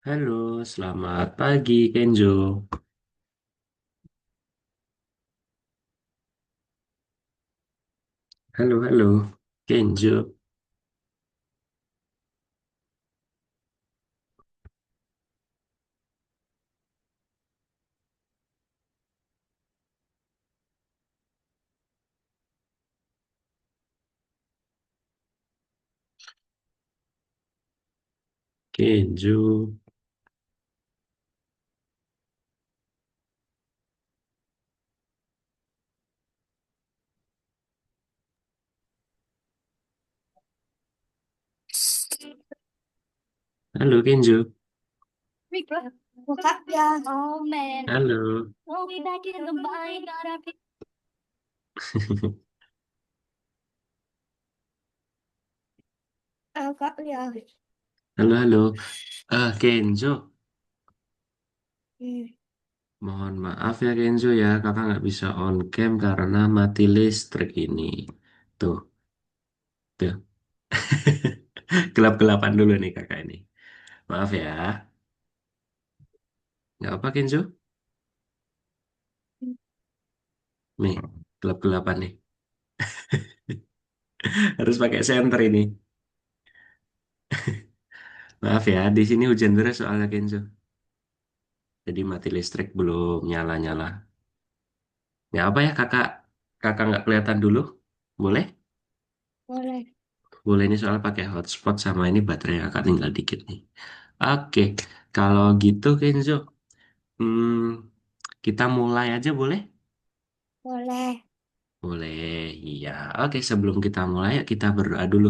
Halo, selamat pagi Kenzo. Halo, halo, Kenzo. Kenzo. Halo, Kenzo. Buka ya. Oh man. Halo. We'll be back in the mind. Agak ya. Halo, halo. Kenzo. Hmm. Mohon maaf ya Kenzo ya, kakak nggak bisa on cam karena mati listrik ini. Tuh, tuh. Gelap-gelapan dulu nih kakak ini. Maaf ya. Nggak apa Kenzo? Nih, gelap-gelapan nih. Harus pakai senter ini. Maaf ya, di sini hujan deras soalnya Kenzo. Jadi mati listrik belum nyala-nyala. Ya apa ya kakak? Kakak nggak kelihatan dulu? Boleh? Boleh. Boleh ini soal pakai hotspot sama ini baterai kakak tinggal dikit nih. Oke, kalau gitu Kenzo, hmm, kita mulai aja boleh? Boleh. Boleh, iya. Oke, sebelum kita mulai, yuk kita berdoa dulu.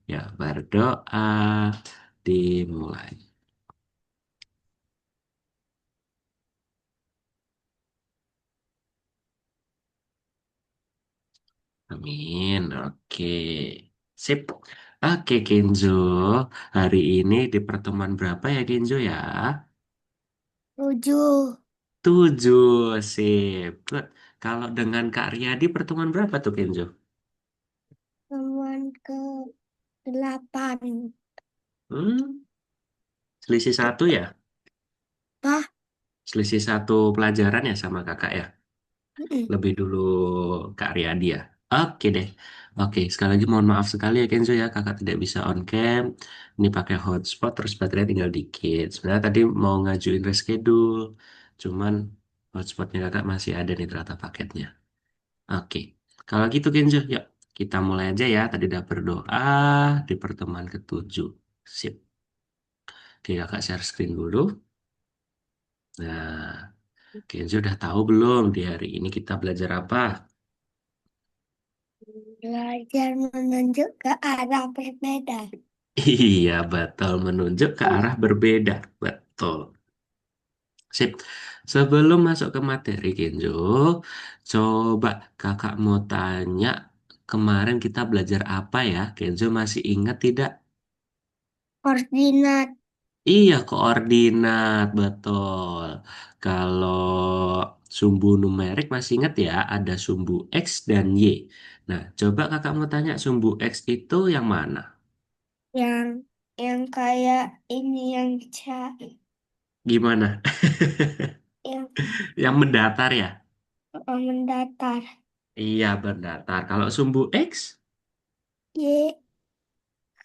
Ya, berdoa dimulai. Amin. Oke. Sip. Oke, Kenzo. Hari ini di pertemuan berapa ya, Kenzo ya? 7. 7. Sip. Good. Kalau dengan Kak Riyadi pertemuan berapa tuh, Kenzo? Teman ke 8. Hmm, selisih satu ya? Pah? Selisih satu pelajaran ya sama kakak ya? Mm-mm. Lebih dulu Kak Riyadi ya? Oke deh. Oke, sekali lagi mohon maaf sekali ya Kenzo ya, kakak tidak bisa on cam. Ini pakai hotspot, terus baterai tinggal dikit. Sebenarnya tadi mau ngajuin reschedule, cuman hotspotnya kakak masih ada nih ternyata paketnya. Oke, kalau gitu Kenzo, yuk kita mulai aja ya. Tadi udah berdoa di pertemuan ketujuh. Sip. Oke, kakak share screen dulu. Nah, Kenzo udah tahu belum di hari ini kita belajar apa? Belajar menunjuk ke arah berbeda. Iya, betul. Menunjuk ke arah berbeda. Betul. Sip. Sebelum masuk ke materi, Kenzo, coba kakak mau tanya, kemarin kita belajar apa ya? Kenzo masih ingat tidak? Koordinat. Iya, koordinat, betul. Kalau sumbu numerik masih ingat ya, ada sumbu X dan Y. Nah, coba kakak mau tanya, sumbu X itu yang mana? Yang kayak ini yang Gimana? yang Yang mendatar ya? mendatar. Iya, berdatar. Kalau sumbu X? Y.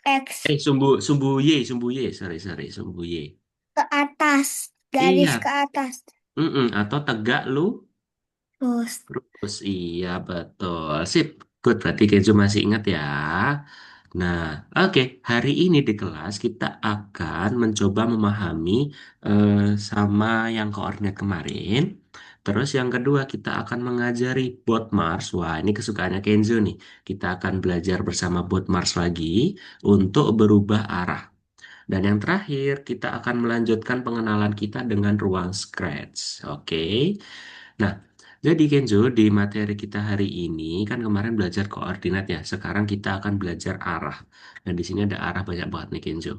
X Sumbu Y, sorry, sorry, sumbu Y. ke atas. Garis ke Iya, atas. atau tegak lu? Terus. Terus iya betul. Sip. Good, berarti Kenzo masih ingat ya. Nah, oke. Hari ini di kelas kita akan mencoba memahami eh, sama yang koordinat kemarin. Terus yang kedua kita akan mengajari bot Mars. Wah, ini kesukaannya Kenzo nih. Kita akan belajar bersama bot Mars lagi untuk berubah arah. Dan yang terakhir, kita akan melanjutkan pengenalan kita dengan ruang Scratch. Oke. Nah, jadi Kenzo, di materi kita hari ini kan kemarin belajar koordinat ya. Sekarang kita akan belajar arah. Dan di sini ada arah banyak banget nih Kenzo.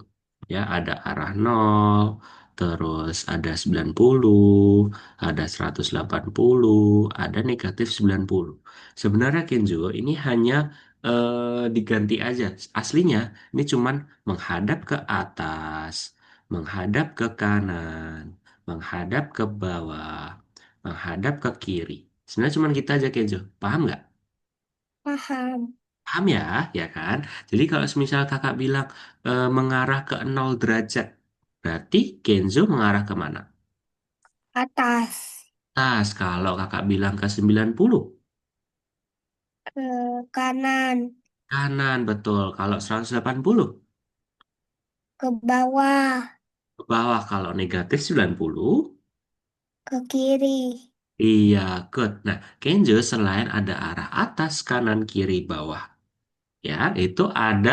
Ya, ada arah 0, terus ada 90, ada 180, ada negatif 90. Sebenarnya Kenzo, ini hanya diganti aja. Aslinya ini cuman menghadap ke atas, menghadap ke kanan, menghadap ke bawah, menghadap ke kiri. Sebenarnya cuma kita aja Kenzo. Paham nggak? Paham. Paham ya, ya kan? Jadi kalau semisal kakak bilang mengarah ke 0 derajat, berarti Kenzo mengarah ke mana? Atas. Tas, kalau kakak bilang ke 90, Ke kanan. kanan betul. Kalau 180, Ke bawah. ke bawah. Kalau negatif 90, Ke kiri. iya, good. Nah, Kenzo selain ada arah atas, kanan, kiri, bawah, ya, itu ada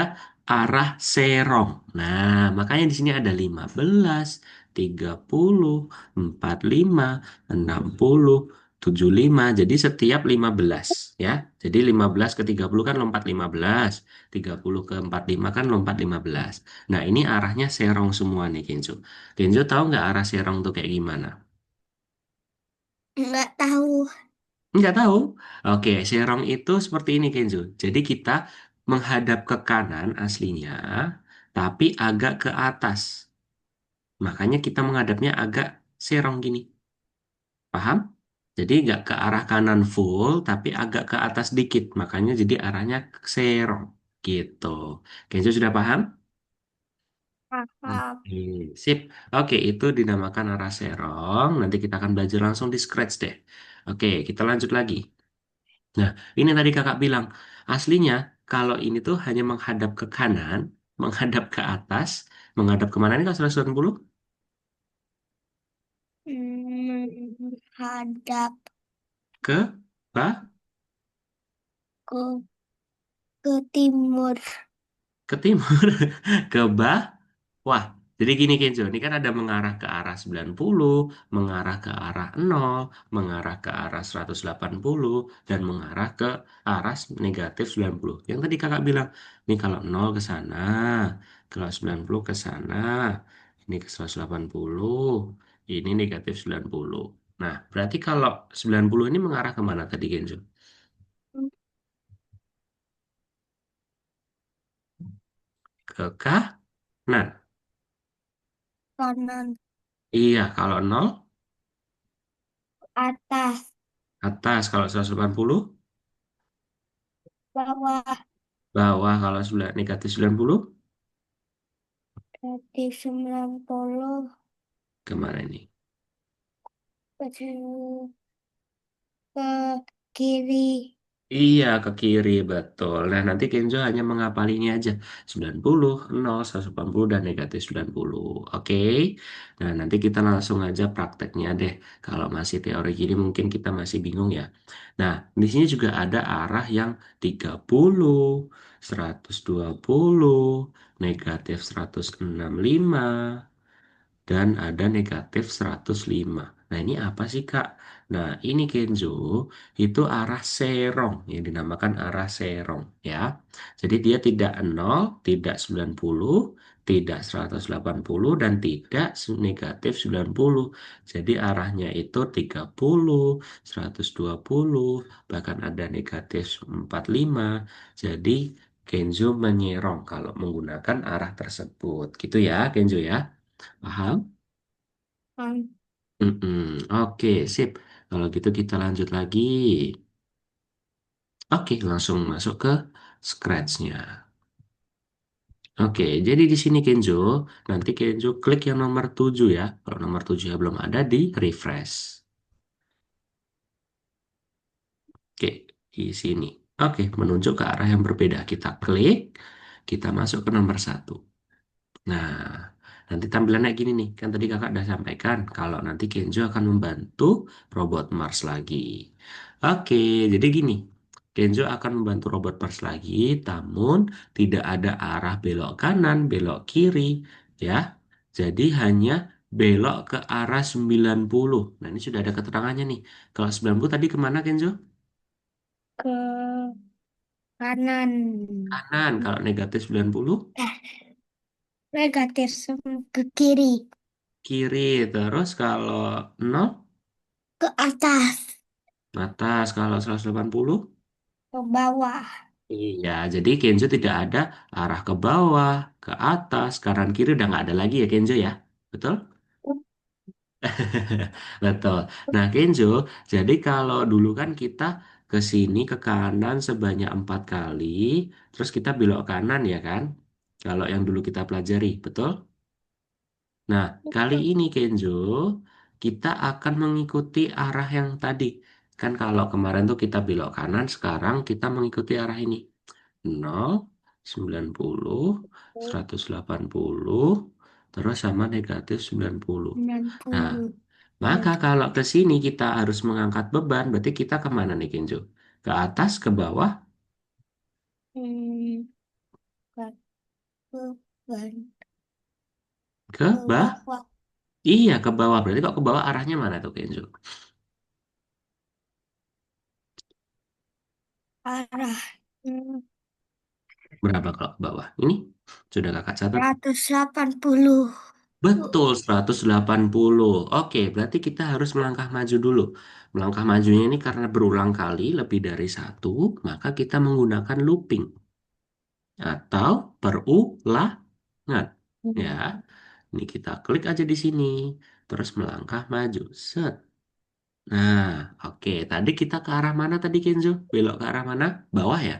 arah serong. Nah, makanya di sini ada 15, 30, 45, 60, 75. Jadi setiap 15, ya. Jadi 15 ke 30 kan lompat 15, 30 ke 45 kan lompat 15. Nah, ini arahnya serong semua nih, Kenzo. Kenzo tahu nggak arah serong tuh kayak gimana? Nggak tahu. Nggak tahu. Oke, serong itu seperti ini, Kenzo. Jadi kita menghadap ke kanan aslinya, tapi agak ke atas. Makanya kita menghadapnya agak serong gini. Paham? Jadi nggak ke arah kanan full, tapi agak ke atas dikit. Makanya jadi arahnya serong. Gitu. Kenzo sudah paham? Paham. Oke, sip. Oke, itu dinamakan arah serong. Nanti kita akan belajar langsung di Scratch deh. Oke, kita lanjut lagi. Nah, ini tadi kakak bilang, aslinya kalau ini tuh hanya menghadap ke kanan, menghadap ke atas, menghadap kemana nih kalau 180? Hadap Ke, ba- ke ke timur. ke timur, ke bawah. Jadi gini Kenzo, ini kan ada mengarah ke arah 90, mengarah ke arah 0, mengarah ke arah 180, dan mengarah ke arah negatif 90. Yang tadi kakak bilang, ini kalau 0 ke sana, kalau 90 ke sana, ini ke 180, ini negatif 90. Nah, berarti kalau 90 ini mengarah kemana tadi Kenzo? Ke kanan. Kanan. Iya, kalau 0, Atas. atas. Kalau 180, Bawah. bawah. Kalau negatif 90, Berarti 90 kemana ini? ke ke kiri. Iya, ke kiri, betul. Nah, nanti Kenzo hanya menghafalinya aja. 90, 0, 180, dan negatif 90. Oke? Nah, nanti kita langsung aja prakteknya deh. Kalau masih teori gini mungkin kita masih bingung ya. Nah, di sini juga ada arah yang 30, 120, negatif 165, dan ada negatif 105. Nah, ini apa sih, Kak? Nah, ini Kenzo, itu arah serong, yang dinamakan arah serong, ya. Jadi dia tidak 0, tidak 90, tidak 180, dan tidak negatif 90. Jadi arahnya itu 30, 120, bahkan ada negatif 45. Jadi Kenzo menyerong kalau menggunakan arah tersebut. Gitu ya, Kenzo ya. Paham? Kan. Mm-mm. Oke, sip. Kalau gitu kita lanjut lagi. Oke, langsung masuk ke Scratch-nya. Oke, jadi di sini Kenzo, nanti Kenzo klik yang nomor 7 ya. Kalau nomor 7 ya belum ada, di refresh. Oke, di sini. Oke, menunjuk ke arah yang berbeda. Kita klik, kita masuk ke nomor 1. Nah, nanti tampilannya gini nih. Kan tadi kakak udah sampaikan kalau nanti Kenzo akan membantu robot Mars lagi. Oke, jadi gini. Kenzo akan membantu robot Mars lagi, namun tidak ada arah belok kanan, belok kiri, ya. Jadi hanya belok ke arah 90. Nah, ini sudah ada keterangannya nih. Kalau 90 tadi kemana, Kenzo? Ke kanan. Kanan. Kalau negatif 90, Eh, negatif ke kiri. kiri. Terus kalau 0, Ke atas. atas. Kalau 180, Ke bawah. Iya, jadi Kenzo tidak ada arah ke bawah, ke atas, kanan kiri udah nggak ada lagi ya Kenzo ya. Betul? Betul. Nah, Kenzo, jadi kalau dulu kan kita ke sini ke kanan sebanyak 4 kali, terus kita belok kanan ya kan? Kalau yang dulu kita pelajari, betul? Nah, kali ini Kenzo, kita akan mengikuti arah yang tadi. Kan kalau kemarin tuh kita belok kanan, sekarang kita mengikuti arah ini. 0, 90, 180, terus sama negatif 90. Nah, 90. maka Hmm. kalau ke sini kita harus mengangkat beban, berarti kita kemana nih Kenzo? Ke atas, ke bawah, Hmm. Ke, ke, ke ke bawah? bawah. Iya, ke bawah. Berarti kok ke bawah arahnya mana tuh Kenzo? Arah. Berapa kalau ke bawah? Ini sudah kakak catat. 180. Betul, 180. Oke, berarti kita harus melangkah maju dulu. Melangkah majunya ini karena berulang kali, lebih dari satu, maka kita menggunakan looping atau perulangan. Ya, ini kita klik aja di sini, terus melangkah maju. Set. Nah, oke. Tadi kita ke arah mana tadi, Kenzo? Belok ke arah mana? Bawah ya?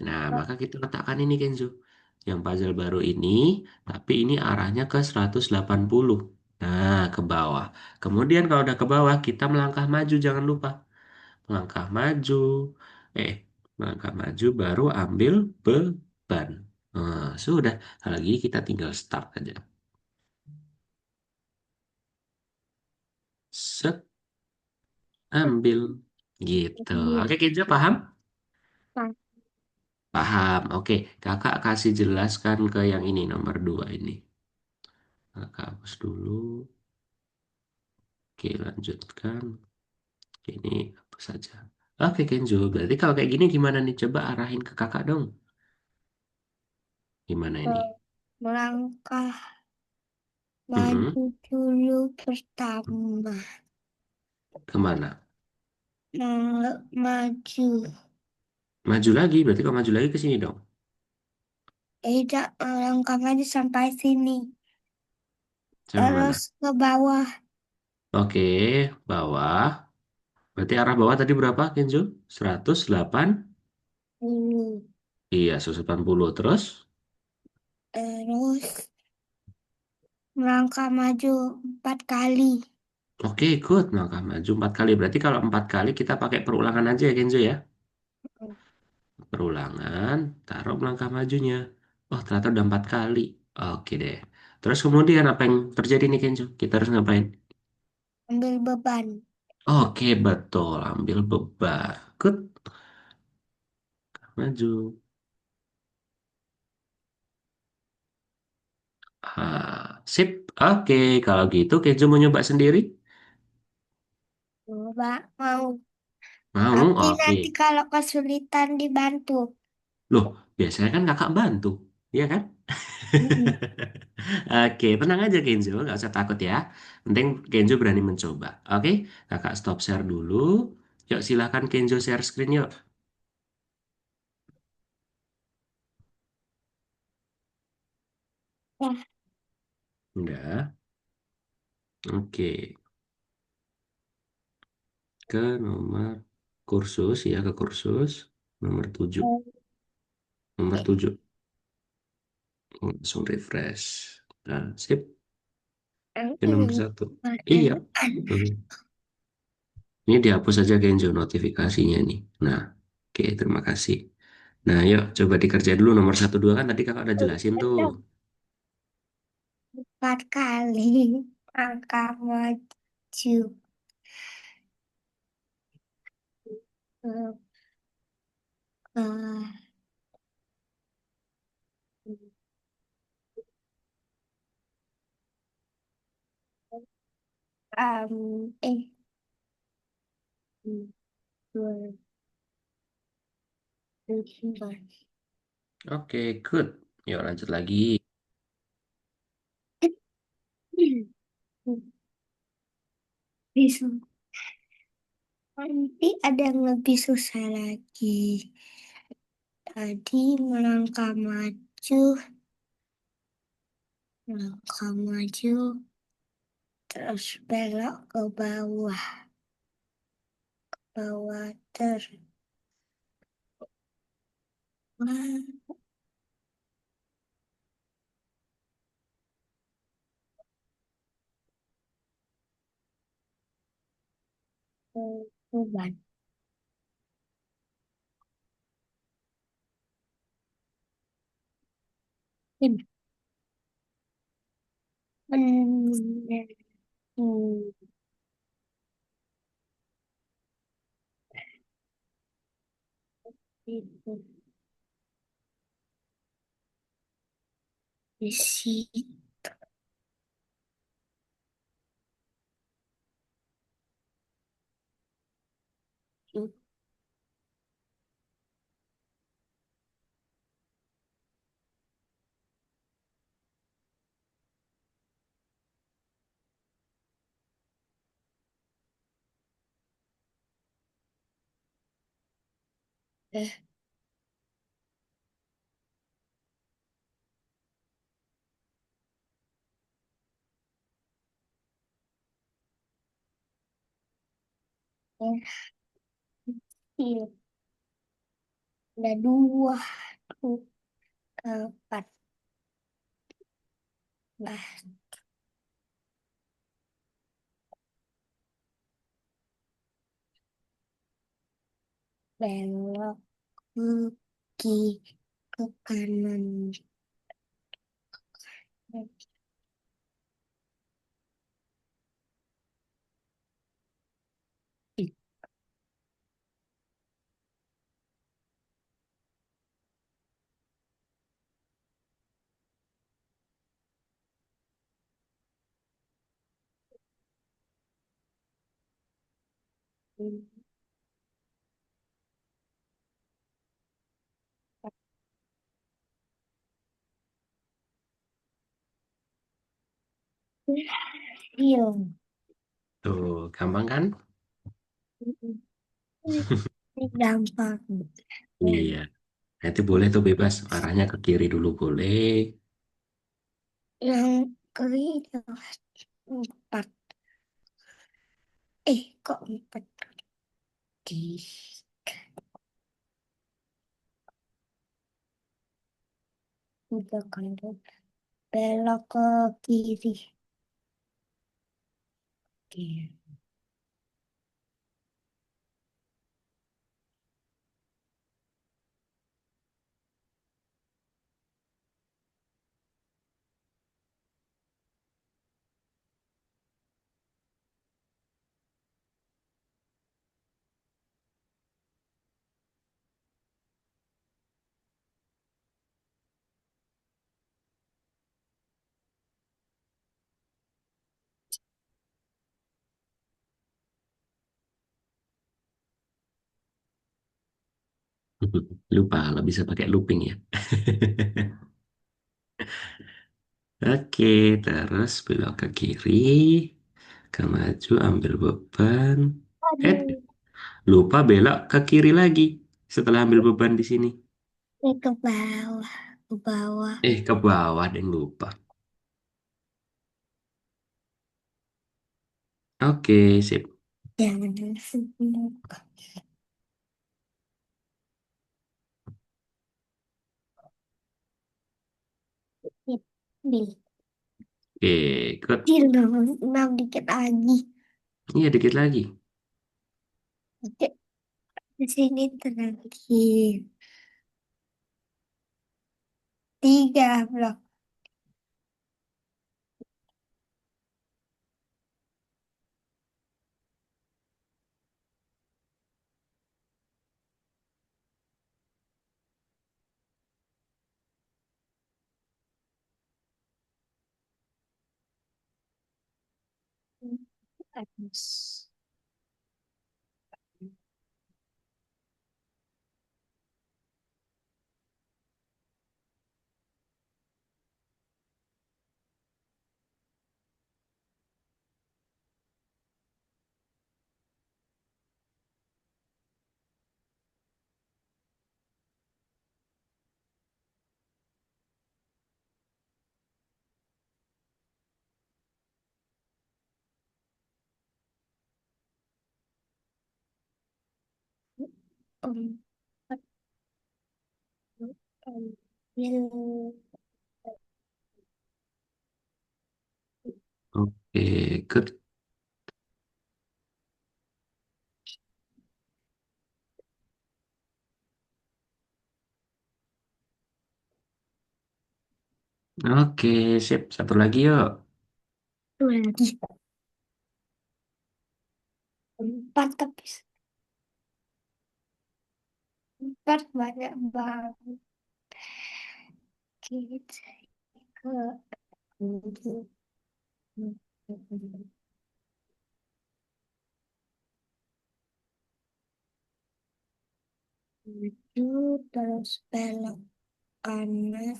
Nah, maka kita letakkan ini Kenzo. Yang puzzle baru ini, tapi ini arahnya ke 180. Nah, ke bawah. Kemudian kalau udah ke bawah, kita melangkah maju, jangan lupa. Melangkah maju. Eh, melangkah maju baru ambil beban. Nah, sudah. Kalau gini kita tinggal start aja. Set, ambil. Gitu. Oke, Kenzo paham? Paham. Oke, kakak kasih jelaskan ke yang ini, nomor 2 ini. Kakak hapus dulu. Oke, lanjutkan. Ini hapus saja. Oke, Kenzo. Berarti kalau kayak gini gimana nih? Coba arahin ke kakak dong. Gimana Ke ini? melangkah Mm-mm. maju dulu pertama. Kemana? Maju. Maju lagi. Berarti kalau maju lagi ke sini dong. Tidak melangkah maju sampai sini. Sampai Terus mana? ke bawah Oke, bawah. Berarti arah bawah tadi berapa, Kenzo? 108. dulu. Iya, 180. Terus? Terus melangkah maju 4 kali. Oke, good. Maka maju 4 kali. Berarti kalau 4 kali kita pakai perulangan aja ya, Kenzo ya. Perulangan, taruh melangkah majunya. Oh, ternyata udah 4 kali. Oke deh. Terus kemudian apa yang terjadi nih, Kenzo? Kita harus ngapain? Ambil beban. Oke, betul. Ambil beban. Good. Maju. Sip. Oke, kalau gitu Kenzo mau nyoba sendiri? Coba mau. Mau? Tapi nanti Oke. kalau kesulitan dibantu. Loh, biasanya kan kakak bantu. Iya kan? Mm-mm. Oke, tenang aja Kenzo. Nggak usah takut ya. Penting Kenzo berani mencoba. Oke, kakak stop share dulu. Yuk, silahkan Kenzo share screen yuk. Nah, Udah. Oke, ke nomor kursus ya, ke kursus nomor 7. Nomor 7. Langsung refresh. Nah, sip. Ke nomor ini 1. Iya. pertanyaan. Hmm. Ini dihapus saja Genjo notifikasinya nih. Nah, oke, terima kasih. Nah, yuk coba dikerjain dulu nomor 1 2 kan tadi kakak udah jelasin tuh. 4 kali angka maju. Ke, ke, eh, dua, dua, Oke, good. Yuk lanjut lagi. bisa. Nanti ada yang lebih susah lagi. Tadi melangkah maju, melangkah maju, terus belok ke bawah, bawah terus. Beban. Hmm. Itu di situ. Eh, iya. Ada dua tuh empat belas belok ke ke kanan. Iya. Tuh, gampang kan? Ini gampang. Iya. Nanti boleh tuh bebas. Arahnya ke kiri dulu boleh. Yang kiri itu empat. Kok empat di tiga kanan belok ke kiri. Oke. Lupa kalau bisa pakai looping ya. Oke, terus belok ke kiri, ke maju, ambil beban. Eh, Aduh, lupa belok ke kiri lagi setelah ambil beban di sini. ke bawah, ke bawah. Ke bawah dan lupa. Oke, sip. Jangan sebelum di Oke, good. di enam dikit lagi. Iya, dikit lagi. Oke, di sini terakhir. Tiga blok. Atas. Empat, ambil Oke, good. Oke, sip. Satu lagi yuk. dua lagi. Empat tapi empat banyak banget. Kita ke maju terus belok kanan.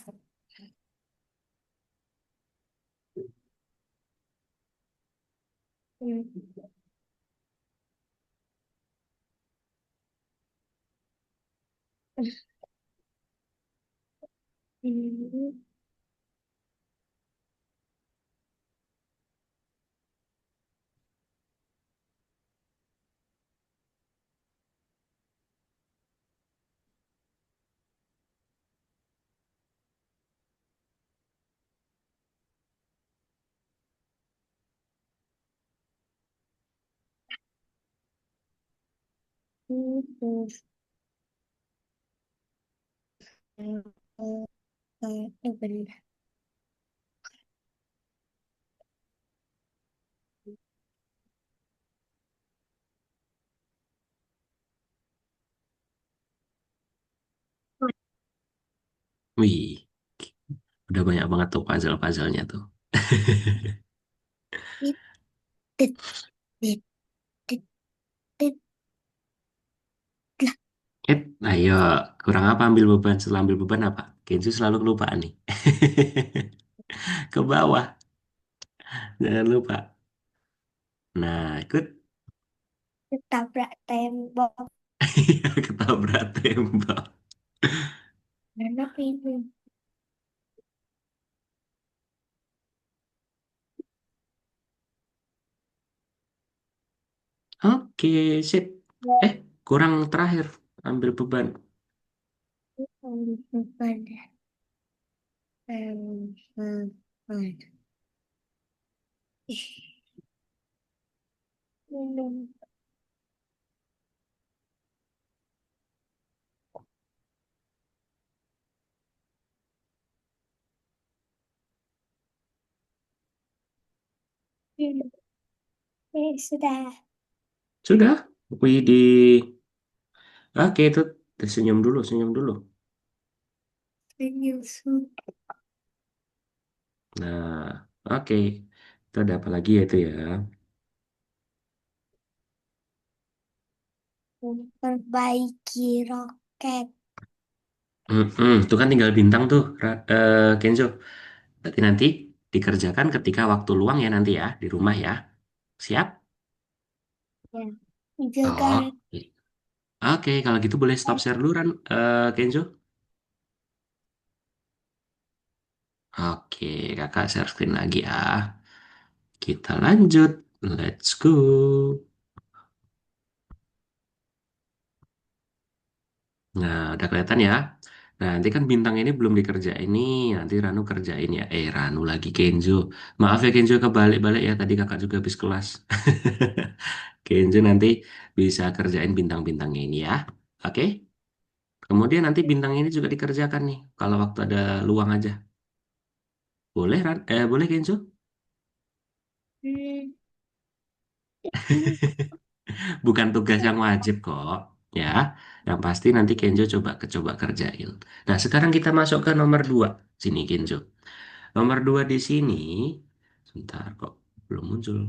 Ini terus benar. Wih, udah banyak banget tuh puzzle-puzzlenya tuh. Tit, tit, tit, tit, tit. Lah, Ayo, kurang apa ambil beban? Setelah ambil beban apa? Kenzo selalu kelupaan nih. Ke bawah, jangan lupa. Nah, ikut. ketabrak tembok. Ketabrak tembak. Enak ini. Oke, sip. Eh, kurang terakhir. Ambil beban. Beban. Beban. Ih, minum. Minum. Sudah. Sudah. Widih. Oke, itu senyum dulu, senyum dulu. Menyusun. Nah, oke. Itu ada apa lagi ya itu ya? Memperbaiki roket. Itu kan tinggal bintang tuh, Kenzo. Berarti nanti dikerjakan ketika waktu luang ya nanti ya, di rumah ya. Siap? Ya. Juga Oh, oke. Kalau gitu boleh stop share dulu, Kenzo. Oke, kakak share screen lagi ya. Kita lanjut. Let's go. Nah, udah kelihatan ya. Nah, nanti kan bintang ini belum dikerjain nih. Nanti Ranu kerjain ya. Ranu lagi Kenzo. Maaf ya Kenzo kebalik-balik ya. Tadi kakak juga habis kelas. Kenzo nanti bisa kerjain bintang-bintangnya ini ya. Oke? Kemudian nanti bintang ini juga dikerjakan nih. Kalau waktu ada luang aja. Boleh, boleh Kenzo? hmm, hmm, Bukan tugas yang wajib kok. Ya, yang pasti nanti Kenzo coba kerjain. Nah, sekarang kita masuk ke nomor 2. Sini Kenzo. Nomor 2 di sini, sebentar kok belum muncul.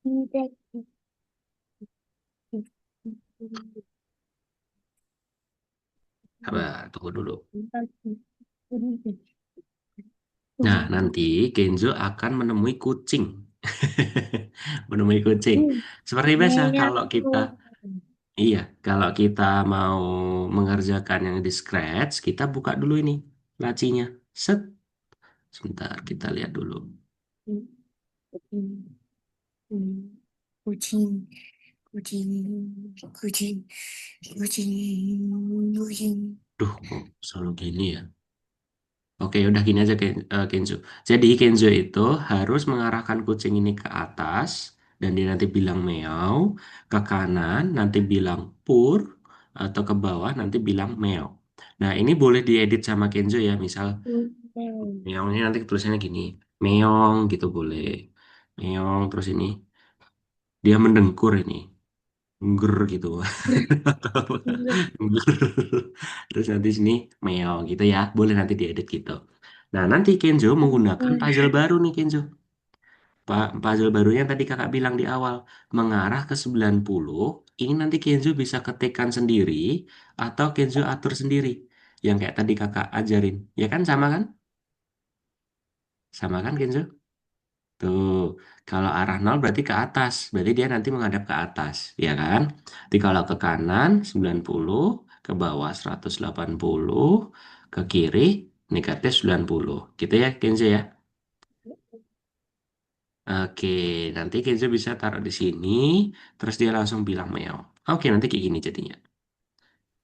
tidak. Sabar, tunggu dulu. Nah, nanti Kenzo akan menemui kucing. Menemui kucing. Seperti biasa, kalau kita, iya, kalau kita mau mengerjakan yang di scratch, kita buka dulu ini lacinya. Set, sebentar, kita lihat dulu. kucing, kucing, kucing, kucing, kucing. Duh, kok selalu gini ya? Oke, udah gini aja Kenzo. Jadi Kenzo itu harus mengarahkan kucing ini ke atas dan dia nanti bilang meow, ke kanan nanti bilang pur, atau ke bawah nanti bilang meow. Nah, ini boleh diedit sama Kenzo ya. Misal meow ini nanti tulisannya gini, meong gitu boleh. Meong terus ini dia mendengkur ini, ngger gitu. Atau ngger. Terus nanti sini meow gitu ya. Boleh nanti diedit gitu. Nah, nanti Kenzo menggunakan puzzle baru nih Kenzo. Puzzle barunya yang tadi kakak bilang di awal, mengarah ke 90. Ini nanti Kenzo bisa ketikkan sendiri atau Kenzo atur sendiri. Yang kayak tadi kakak ajarin. Ya kan sama kan? Sama kan Kenzo? Tuh, kalau arah 0 berarti ke atas. Berarti dia nanti menghadap ke atas, ya kan? Jadi kalau ke kanan 90, ke bawah 180, ke kiri negatif 90. Gitu ya Kenzo ya? Oke, nanti Kenzo bisa taruh di sini, terus dia langsung bilang meow. Oke, nanti kayak gini jadinya.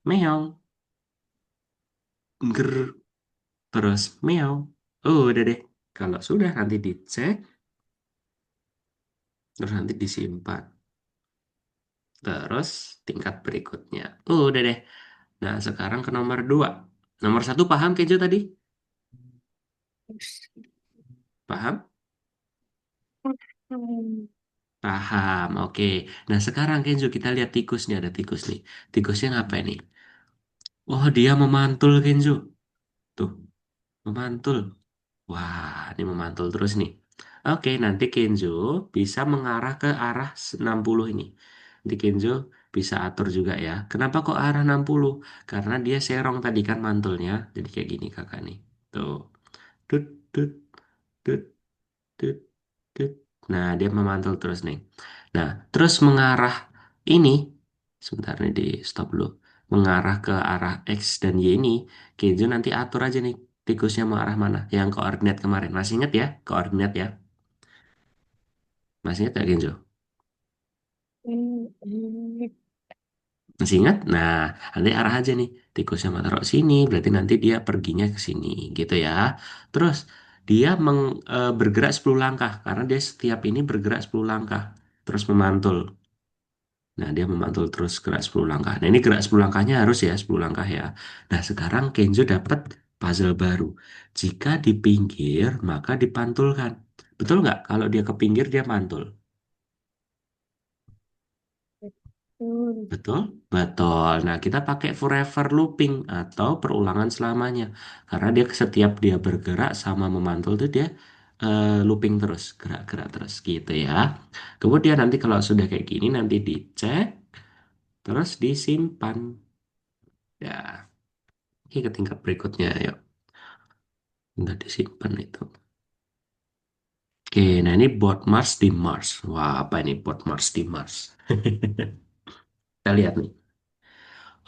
Meow, ger, terus meow. Oh, udah deh. Kalau sudah nanti dicek, terus nanti disimpan. Terus tingkat berikutnya. Oh, udah deh. Nah, sekarang ke nomor 2. Nomor 1 paham Kenzo tadi? Paham? Paham, oke. Nah, sekarang Kenzo kita lihat tikusnya. Ada tikus nih. Tikusnya ngapain nih? Oh, dia memantul Kenzo. Tuh, memantul. Wah, ini memantul terus nih. Oke, nanti Kenzo bisa mengarah ke arah 60 ini. Nanti Kenzo bisa atur juga ya. Kenapa kok arah 60? Karena dia serong tadi kan mantulnya. Jadi kayak gini kakak nih. Tuh. Tut, tut, tut, tut, tut. Nah, dia memantul terus nih. Nah, terus mengarah ini. Sebentar nih di stop dulu. Mengarah ke arah X dan Y ini. Kenzo nanti atur aja nih tikusnya mau arah mana? Yang koordinat kemarin. Masih ingat ya? Koordinat ya. Masih ingat ya Genjo? Masih ingat? Nah, nanti arah aja nih. Tikusnya mau taruh sini, berarti nanti dia perginya ke sini, gitu ya. Terus, dia bergerak 10 langkah, karena dia setiap ini bergerak 10 langkah. Terus memantul. Nah, dia memantul terus gerak 10 langkah. Nah, ini gerak 10 langkahnya harus ya, 10 langkah ya. Nah, sekarang Kenzo dapat puzzle baru. Jika di pinggir, maka dipantulkan. Betul nggak? Kalau dia ke pinggir, dia mantul. Betul? Betul. Nah, kita pakai forever looping atau perulangan selamanya. Karena dia setiap dia bergerak sama memantul tuh dia looping terus, gerak-gerak terus gitu ya. Kemudian nanti kalau sudah kayak gini nanti dicek, terus disimpan. Ya, ini ke tingkat berikutnya yuk. Udah disimpan itu. Oke, nah ini bot Mars di Mars. Wah, apa ini bot Mars di Mars? Kita lihat nih.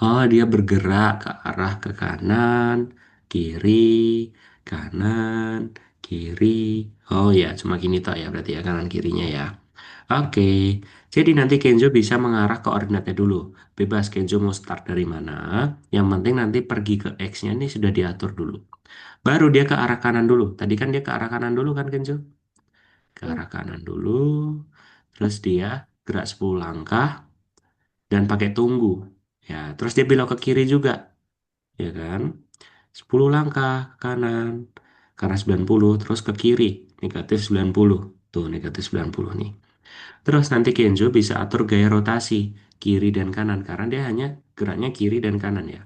Oh, dia bergerak ke arah ke kanan, kiri, kanan, kiri. Oh ya, cuma gini toh ya berarti ya kanan kirinya ya. Oke, jadi nanti Kenzo bisa mengarah koordinatnya dulu. Bebas Kenzo mau start dari mana. Yang penting nanti pergi ke X-nya ini sudah diatur dulu. Baru dia ke arah kanan dulu. Tadi kan dia ke arah kanan dulu kan Kenzo? Ke arah kanan dulu. Terus dia gerak 10 langkah dan pakai tunggu. Ya, terus dia belok ke kiri juga. Ya kan? 10 langkah ke kanan, karena 90 terus ke kiri, negatif 90. Tuh, negatif 90 nih. Terus nanti Kenzo bisa atur gaya rotasi kiri dan kanan, karena dia hanya geraknya kiri dan kanan ya.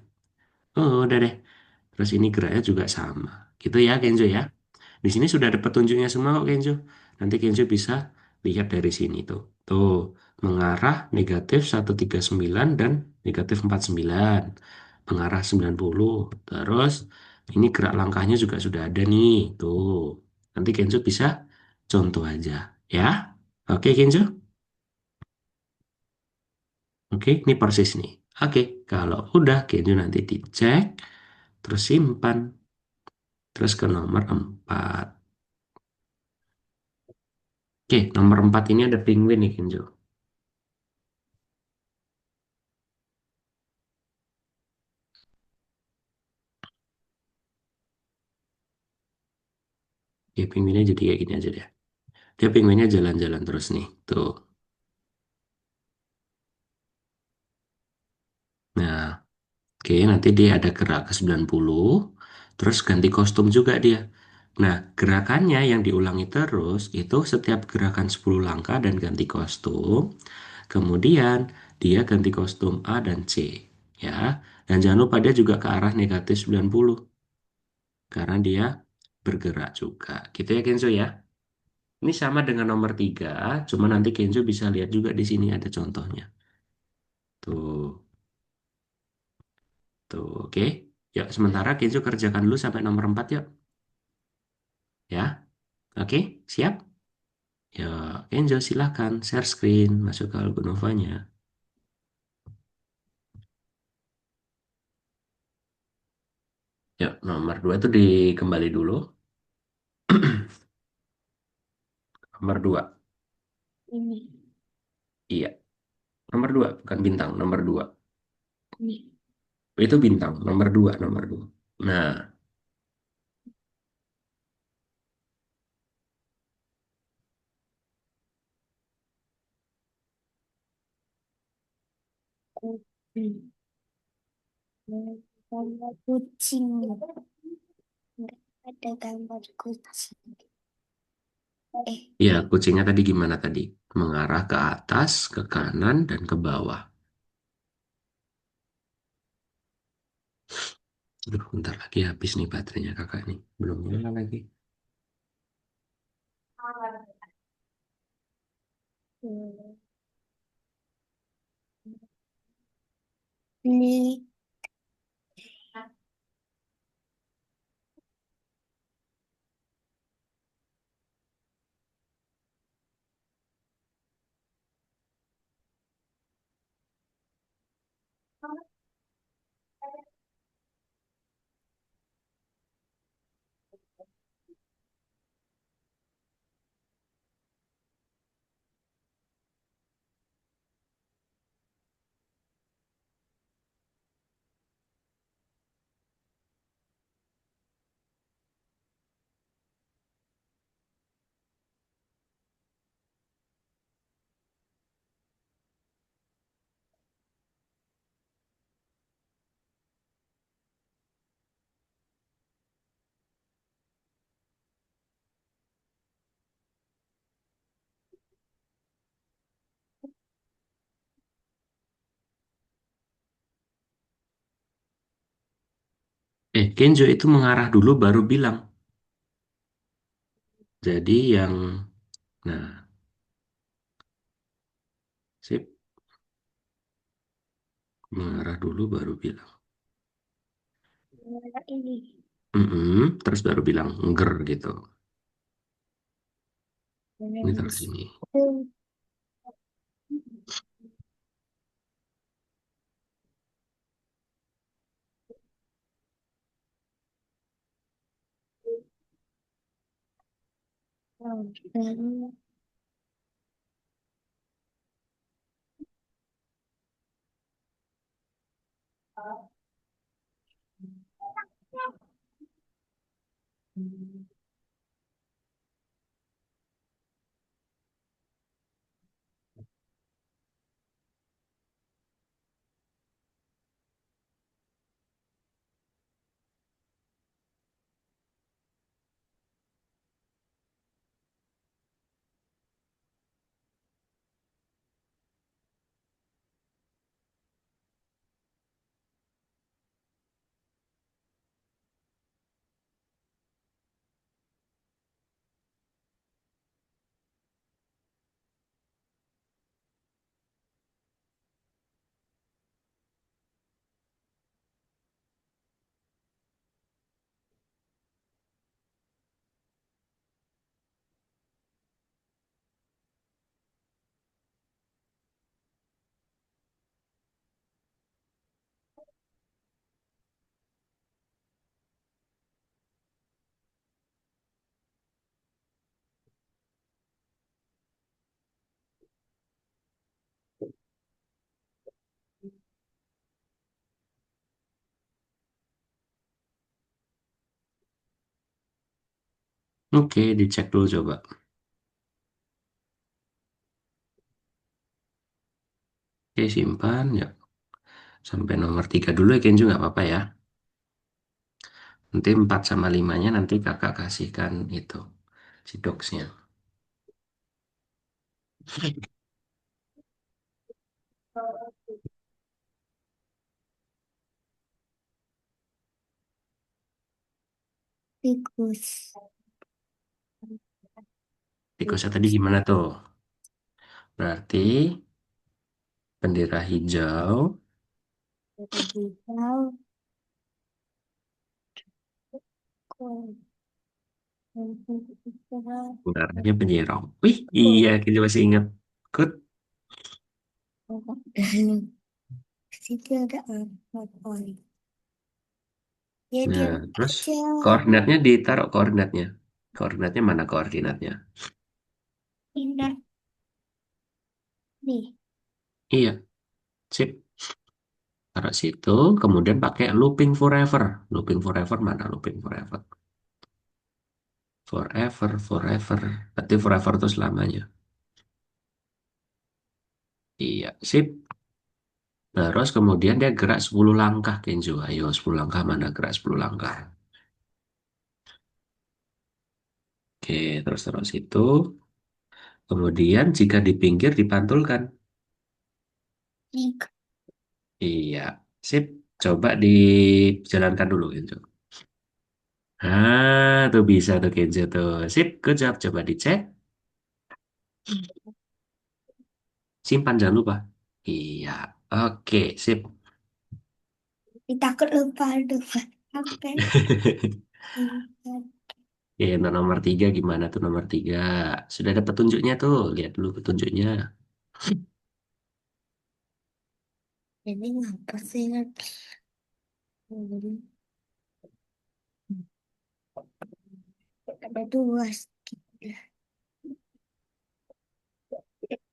Oh, udah deh. Terus ini geraknya juga sama. Gitu ya, Kenzo ya. Di sini sudah ada petunjuknya semua kok Kenzo. Nanti Kenzo bisa lihat dari sini tuh. Tuh, mengarah negatif 139 dan negatif 49. Mengarah 90. Terus ini gerak langkahnya juga sudah ada nih. Tuh. Nanti Kenzo bisa contoh aja. Ya. Oke Kenzo. Oke, ini persis nih. Oke, kalau udah Kenzo nanti dicek. Terus simpan. Terus ke nomor 4. Oke, nomor 4 ini ada penguin nih, Kenzo. Oke, penguinnya jadi kayak gini aja deh. Dia penguinnya jalan-jalan terus nih. Tuh. Nah, oke, nanti dia ada gerak ke 90, terus ganti kostum juga dia. Nah, gerakannya yang diulangi terus itu setiap gerakan 10 langkah dan ganti kostum. Kemudian dia ganti kostum A dan C, ya. Dan jangan lupa dia juga ke arah negatif 90 karena dia bergerak juga. Gitu ya Kenzo ya. Ini sama dengan nomor 3, cuma nanti Kenzo bisa lihat juga di sini ada contohnya. Tuh, tuh, oke. Yuk, sementara Kenzo kerjakan dulu sampai nomor 4 yuk. Ya, oke, siap? Ya, Kenzo silahkan share screen, masuk ke album Novanya. Yuk, nomor 2 itu dikembali dulu. Nomor 2, Ini, iya. Nomor 2, bukan bintang, nomor 2. ini. Itu bintang, nomor 2, nomor 2. Nah, Kucing. Gambar kucing. Nggak ada gambar kucing. ya kucingnya tadi gimana tadi? Mengarah ke atas, ke kanan, dan ke bawah. Aduh, bentar lagi habis nih baterainya kakak nih. Belum nyala lagi. Ini. Kenzo itu mengarah dulu baru bilang. Jadi yang, nah, sip, mengarah dulu baru bilang. Ini. Terus baru bilang ngger gitu. Ini taruh Ini. sini. Oke, dicek dulu coba. Oke, simpan ya. Sampai nomor 3 dulu ya Kenzo, nggak apa-apa ya. Nanti 4 sama 5-nya nanti kakak kasihkan itu, si docsnya. Tikus. Tikusnya tadi gimana tuh? Berarti bendera hijau, Hijau. benderanya penyerang. Wih, iya, kita masih ingat. Good. Situ ada apa? Ya Nah, diam terus aja. koordinatnya ditaruh koordinatnya. Koordinatnya mana koordinatnya? Indah nih. Iya, sip. Taruh situ, kemudian pakai looping forever. Looping forever mana? Looping forever. Forever, forever. Berarti forever itu selamanya. Iya, sip. Terus kemudian dia gerak 10 langkah, Kenzo. Ayo, 10 langkah mana? Gerak 10 langkah. Oke, terus terus itu. Kemudian jika di pinggir dipantulkan. Tiga. Iya, sip. Coba dijalankan dulu, Kenzo. Ah, tuh bisa tuh Kenzo tuh. Sip, good job. Coba dicek. Simpan jangan lupa. Iya, oke, sip. Takut lupa lupa. Sampai ingat. Ya, untuk nomor 3 gimana tuh nomor 3? Sudah ada petunjuknya tuh. Lihat dulu petunjuknya. Ini ngapa sih? Ada dua.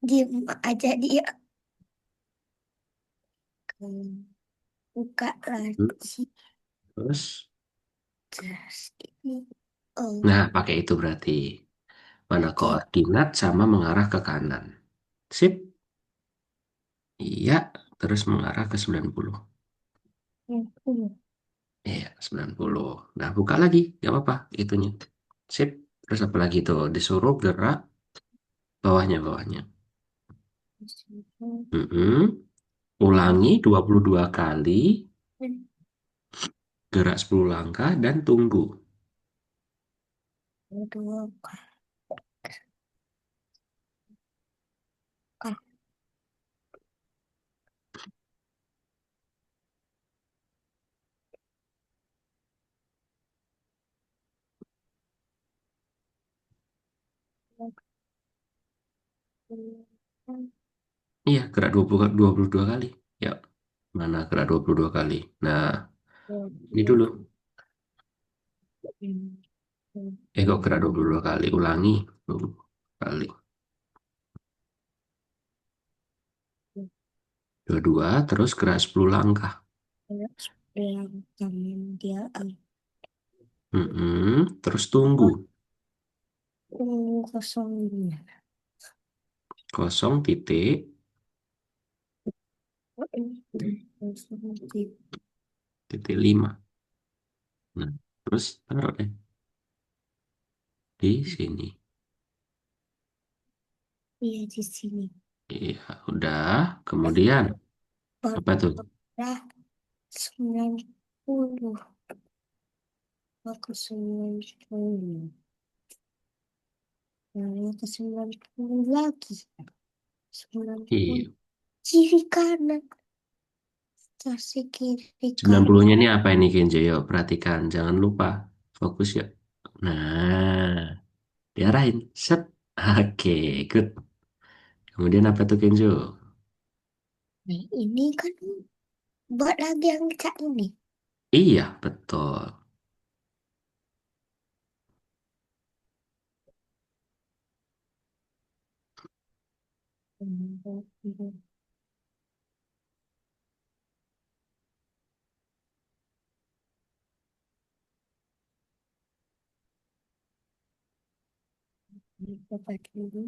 Diem aja dia. Buka Hmm, lagi. terus, Terus ini. Oh, nah pakai itu berarti. Mana berarti koordinat sama mengarah ke kanan. Sip. Iya, terus mengarah ke 90. 60. Iya, 90. Nah, buka lagi. Gak apa-apa, itunya. Sip. Terus apa lagi tuh? Disuruh gerak bawahnya, bawahnya. Mm-mm. Ulangi 22 kali, gerak 10 langkah, dan tunggu. Dua Iya, gerak 22 kali. Ya, mana gerak 22 kali? Nah, ini dulu. Kok gerak 22 kali? Ulangi. 22 kali. Dua-dua, terus gerak 10 langkah. yang tangan dia Terus tunggu. kosongnya. Kosong titik, titik 5. Nah, terus taruh deh di sini. Iya di sini. Iya, udah. Kemudian, apa tuh? Berapa 90 aku 90. Nah, ke 90 lagi. 90 Iya. kiri kanan. Kasih kiri 90-nya kanan. ini apa ini Kenjo? Yuk, perhatikan. Jangan lupa. Fokus ya. Nah, diarahin. Set. Oke, good. Kemudian apa tuh Kenjo? Nah, ini kan buat lagi yang cak ini. Iya, betul. Coba dulu.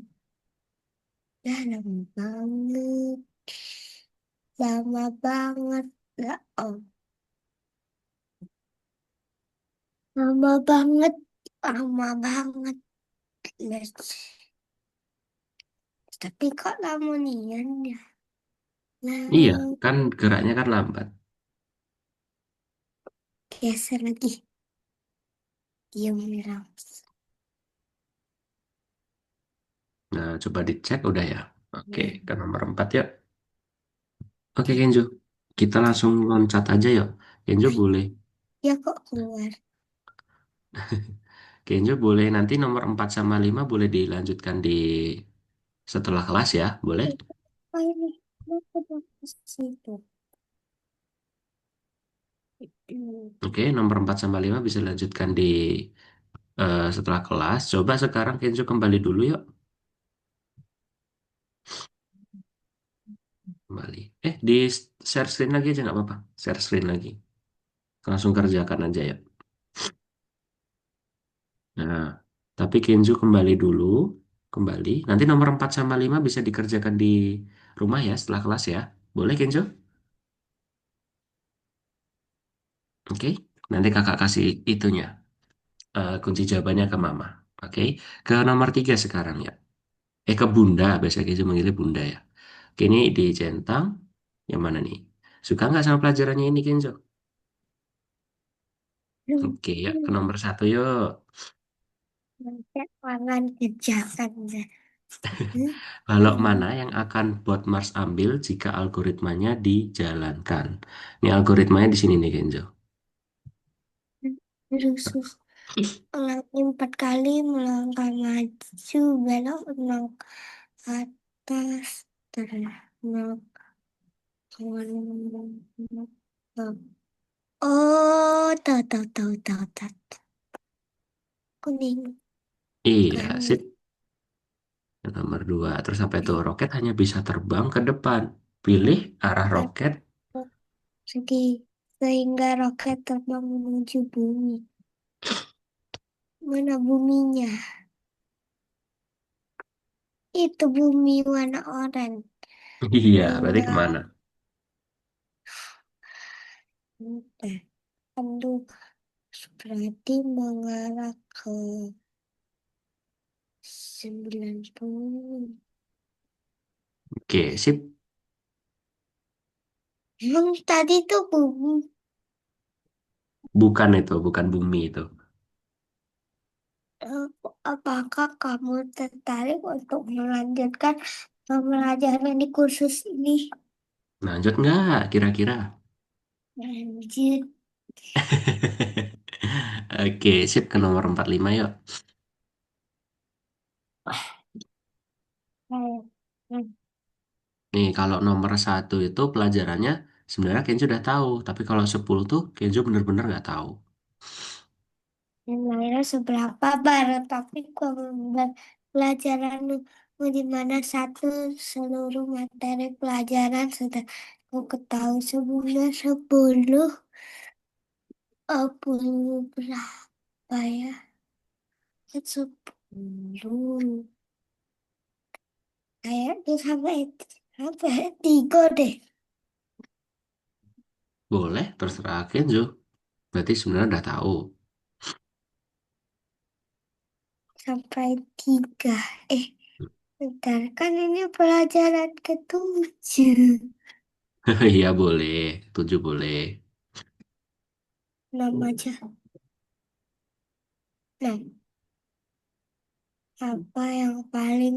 Dah lama banget. Lama banget. Ya, oh, lama banget. Lama banget. Yes. Tapi kok lama nian ya? Iya, Nah, kan geraknya kan lambat. geser lagi. Diam merah. Nah, coba dicek udah ya. Oke, ke nomor 4 ya. Oke, Oke. Kenzo. Kita langsung loncat aja yuk. Kenzo Ay, boleh. ya kok keluar? Kenzo boleh nanti nomor 4 sama 5 boleh dilanjutkan di setelah kelas ya. Boleh? Apa ini? Kenapa dia ke situ? Hmm. Oke, nomor 4 sama 5 bisa dilanjutkan di setelah kelas. Coba sekarang Kenzo kembali dulu yuk. Kembali. Di share screen lagi aja nggak apa-apa. Share screen lagi. Langsung kerjakan aja ya. Nah, tapi Kenzo kembali dulu. Kembali. Nanti nomor 4 sama 5 bisa dikerjakan di rumah ya setelah kelas ya. Boleh Kenzo? Oke. Nanti kakak kasih itunya. Kunci jawabannya ke mama. Oke. Ke nomor 3 sekarang ya. Ke bunda. Biasa Kenzo manggilnya bunda ya. Oke, ini dicentang. Yang mana nih? Suka nggak sama pelajarannya ini Kenzo? Oke ya. Ke nomor 1 yuk. Nanti tangan kerjakan ya. Kalau mana yang akan bot Mars ambil jika algoritmanya dijalankan? Ini algoritmanya di sini nih, Kenzo. Terus ulangi 4 kali melangkah maju belok menang atas terus menang kanan. Oh, tahu tahu tahu tahu tahu. Kuning Iya, kan. sip. Yang nomor 2. Terus sampai tuh Eh, roket hanya bisa terbang ke depan. Pilih arah kan. roket. Sehingga roket terbang menuju bumi. Mana buminya? Itu bumi warna oranye. Iya, berarti Sehingga kemana? eh, aduh, berarti mengarah ke 90. Oke, sip. Emang tadi tuh bumi. Bukan itu, bukan bumi itu. Eh, Apakah kamu tertarik untuk melanjutkan pembelajaran di kursus ini? Lanjut nggak, kira-kira? Lanjut. Oke, sip. Ke nomor 45 yuk. Nih, kalau nomor 1 itu pelajarannya sebenarnya Kenzo udah tahu. Tapi kalau 10 tuh Kenzo bener-bener nggak tahu. Nilainya seberapa baru tapi pelajaran di mana satu seluruh materi pelajaran sudah aku ketahui sebelumnya 10 berapa ya? 10 kayaknya sampai 3 deh. Boleh, terserah Kenzo. Berarti sebenarnya udah tahu. Sampai 3. Eh, bentar, kan ini pelajaran ke-7. Iya boleh, 7 boleh. 6 aja. Nah, apa yang paling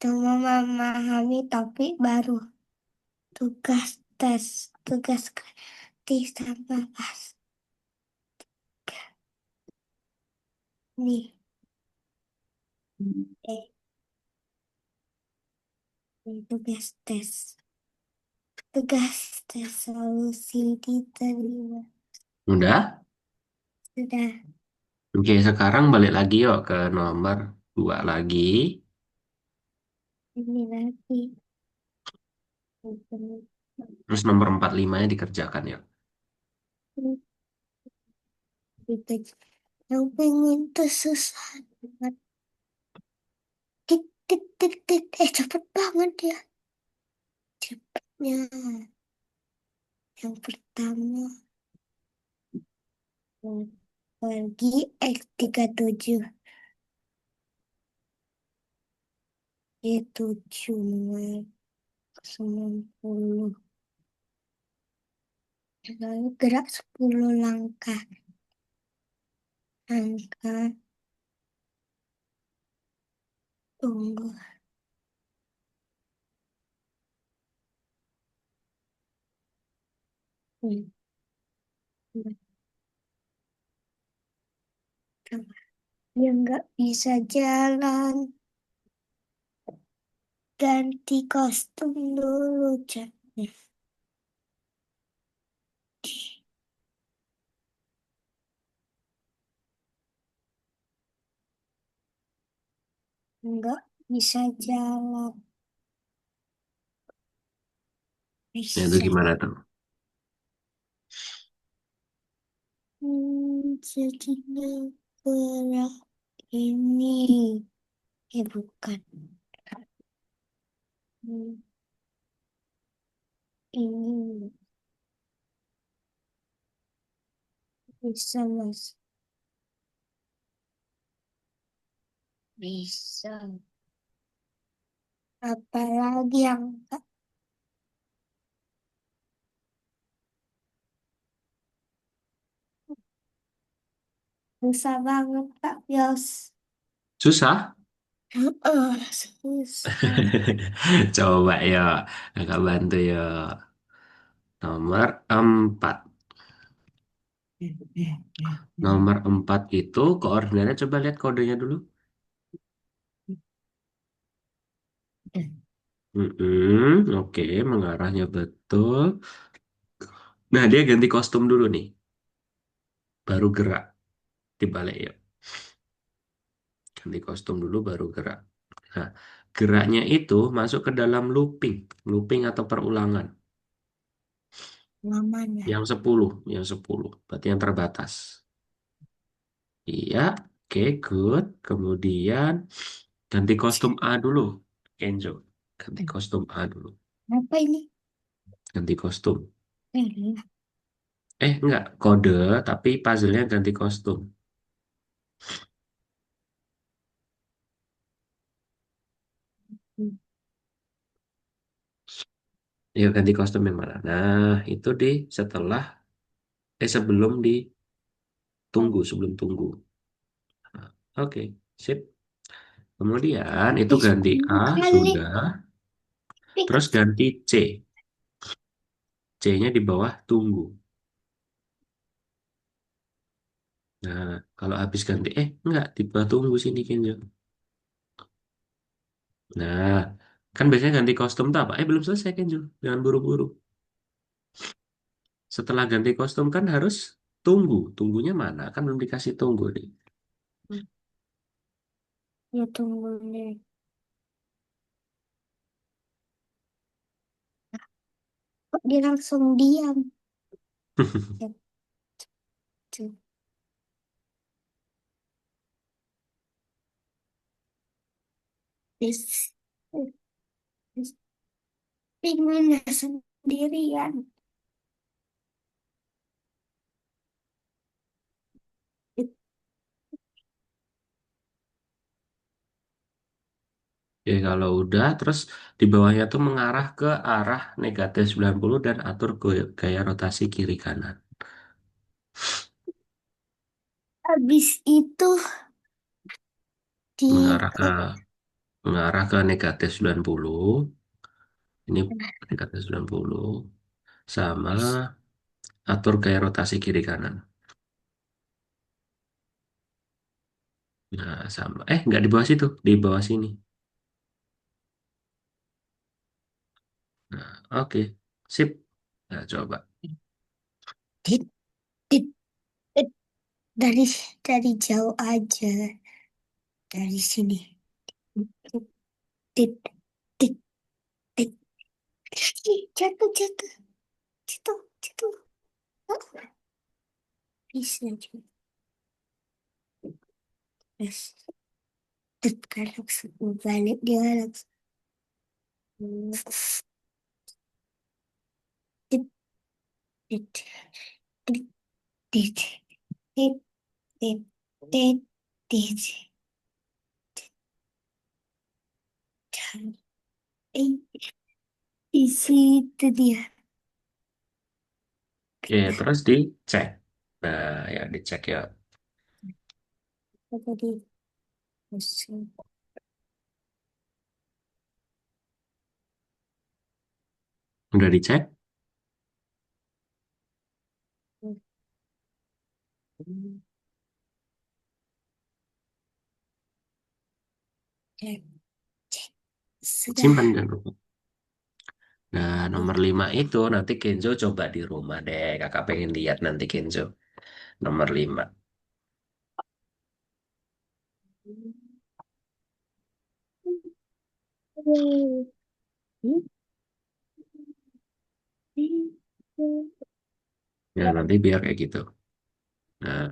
cuma memahami topik baru? Tugas tes, tugas kreatif sama pas. Nih, eh, ini tugas tes. Tugas tes solusi diterima. Udah? Sudah, Oke, sekarang balik lagi yuk ke nomor 2 lagi. ini lagi. Terus nomor 45-nya dikerjakan yuk. Gitu. Yang pengen tuh susah banget. Tit, tit, tit. Cepet banget ya. Cepetnya. Yang pertama, pergi X37. Y7 90. Lalu gerak 10 langkah. Angka, tunggu. Hmm, dia nggak bisa jalan. Ganti kostum dulu, Cak. Nggak bisa jalan. Ya, itu Bisa. gimana tuh? Jadinya gerak ini. Bukan. Hmm, ini bisa, Mas. Bisa. Apalagi yang nggak susah banget, Kak Yos. Susah? Susah. Coba ya, kakak bantu ya. Nomor 4. Nomor 4 itu koordinatnya coba lihat kodenya dulu. Oke, mengarahnya betul. Nah, dia ganti kostum dulu nih, baru gerak dibalik ya. Ganti kostum dulu baru gerak. Nah, geraknya itu masuk ke dalam looping, looping atau perulangan. Namanya. Yang 10, berarti yang terbatas. Iya, oke, good. Kemudian ganti kostum A dulu, Kenzo. Ganti kostum A dulu. Apa ini? Ganti kostum. Eh, Enggak, kode, tapi puzzle-nya ganti kostum. Ya, ganti kostum yang mana? Nah, itu di setelah, sebelum sebelum tunggu. Nah, oke, sip. Kemudian itu ganti A, 10 kali. sudah. Terus ganti C. C-nya di bawah tunggu. Nah, kalau habis ganti, enggak, di bawah tunggu sini, Kenzo. Nah, kan biasanya ganti kostum tuh apa? Belum selesai, Kenzo. Jangan buru-buru. Setelah ganti kostum kan harus tunggu. Tunggunya mana? Kan belum dikasih tunggu nih. Ya tunggu nih. Kok dia langsung diam? Ya, tuh. Dis- dis- Pinguinnya sendirian. Oke, kalau udah, terus di bawahnya tuh mengarah ke arah negatif 90 dan atur gaya rotasi kiri kanan. Habis itu di Mengarah ke mengarah ke negatif 90. Ini negatif 90 sama atur gaya rotasi kiri kanan. Nah, sama. Nggak di bawah situ, di bawah sini. Nah, oke. Sip. Nah, coba. dit, dit, dit. dari dari jauh aja dari sini. Dit, dit, dit. Ih, jatuh, jatuh, jatuh, jatuh. Oh, bisa juga. Yes. Kan langsung balik dia langsung dit, dit, dit, dit, dit, dit, dit, dit. Dan, eh, di situ dia. Oke, terus dicek. Nah, ya dicek ya. Jadi musuh. Udah dicek? Cek, cek. Sudah. Simpan jangan lupa. Nah, nomor 5 itu nanti Kenzo coba di rumah deh. Kakak pengen lihat nanti Kenzo. Nomor 5. Ya, nanti biar kayak gitu. Nah,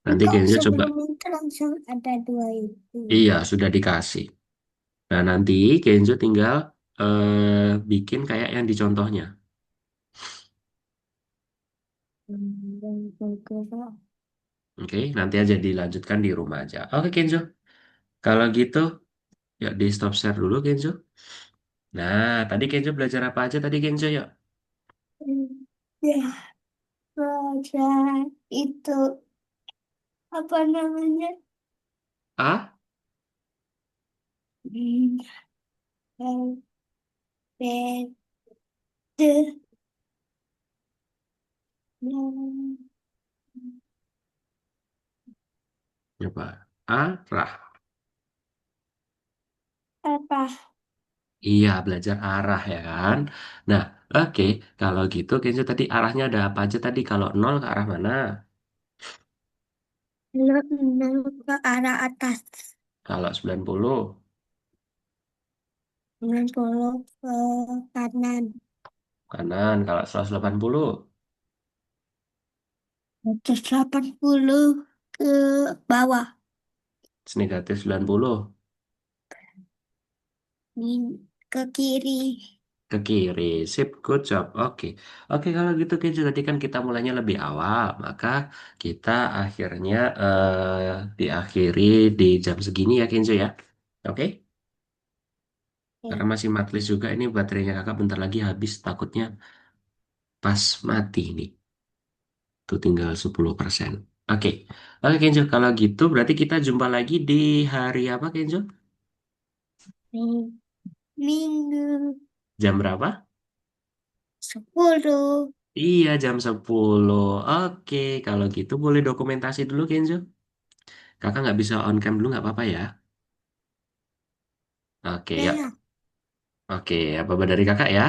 nanti Kok Kenzo coba. sebelum itu langsung ada dua itu. Iya, sudah dikasih. Nah, nanti Kenzo tinggal bikin kayak yang di contohnya. Yang bergerak. Oke, nanti aja dilanjutkan di rumah aja. Oke, Kenzo. Kalau gitu, ya di stop share dulu, Kenzo. Nah, tadi Kenzo belajar apa aja tadi, Kenzo? Yuk. Ya, pelajaran itu apa namanya? A, Hmm, yang beda. Yang coba. Arah. apa? Iya, belajar arah ya kan? Nah, oke. Kalau gitu, Kenzo tadi arahnya ada apa aja tadi? Kalau nol ke arah mana? Nol ke arah atas. Kalau 90 90 ke kanan. kanan. Kalau 180 180 ke bawah. negatif 90 Ke kiri. ke kiri. Sip, good job. Oke. Oke, kalau gitu Kenzo tadi kan kita mulainya lebih awal, maka kita akhirnya diakhiri di jam segini ya Kenzo ya. Oke? Karena Ya. masih matlis juga ini baterainya kakak bentar lagi habis takutnya pas mati nih. Tuh tinggal 10%. Oke. Oke Kenzo, kalau gitu berarti kita jumpa lagi di hari apa Kenzo? Minggu Jam berapa? 10. Iya, jam 10. Oke, kalau gitu boleh dokumentasi dulu Kenzo. Kakak nggak bisa on cam dulu nggak apa-apa ya. Oke, ya. Ya. Oke, apa dari kakak ya?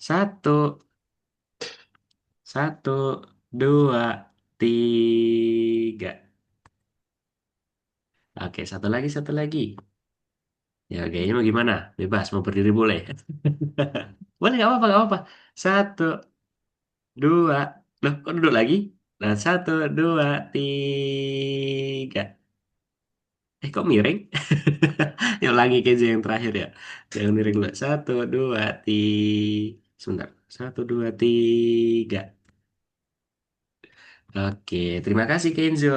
Satu, satu, dua, tiga. Oke, satu lagi, satu lagi. Ya, kayaknya mau gimana? Bebas, mau berdiri boleh. Boleh, nggak apa-apa. Satu, dua. Loh, kok duduk lagi? Nah, satu, dua, tiga. Kok miring? Yang lagi keju yang terakhir ya. Yang miring dulu. Satu, dua, tiga. Sebentar. Satu, dua, tiga. Oke, terima kasih Kenzo.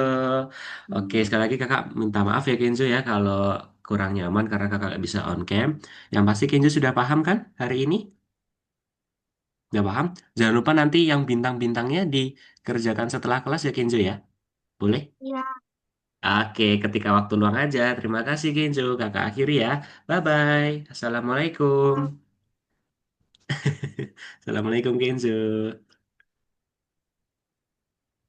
Oke, sekali lagi kakak minta maaf ya Kenzo ya kalau kurang nyaman karena kakak nggak bisa on cam. Yang pasti Kenzo sudah paham kan hari ini? Udah paham? Jangan lupa nanti yang bintang-bintangnya dikerjakan setelah kelas ya Kenzo ya. Boleh? Ya. Oke, ketika waktu luang aja. Terima kasih Kenzo. Kakak akhiri ya. Bye-bye. Assalamualaikum. Assalamualaikum Kenzo.